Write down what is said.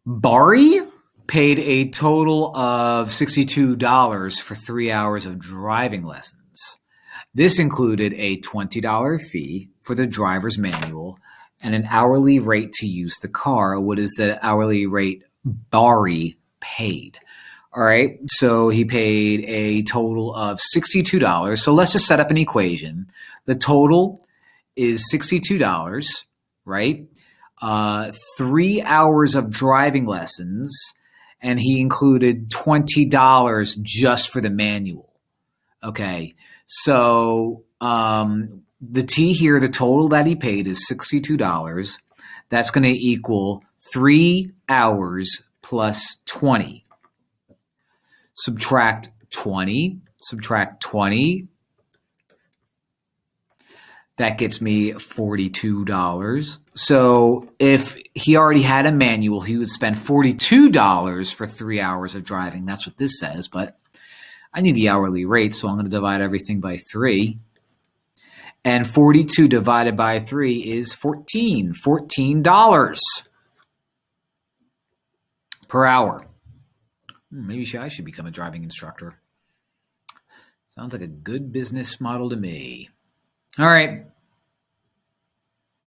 Bari paid a total of $62 for 3 hours of driving lessons. This included a $20 fee for the driver's manual and an hourly rate to use the car. What is the hourly rate Bari paid? All right, so he paid a total of $62. So let's just set up an equation. The total is $62, right? 3 hours of driving lessons, and he included $20 just for the manual. Okay, so the T here, the total that he paid is $62. That's going to equal 3 hours plus 20. Subtract 20, subtract 20. That gets me $42. So if he already had a manual, he would spend $42 for 3 hours of driving. That's what this says, but I need the hourly rate, so I'm going to divide everything by 3. And 42 divided by 3 is $14 per hour. Maybe I should become a driving instructor. Sounds like a good business model to me. All right.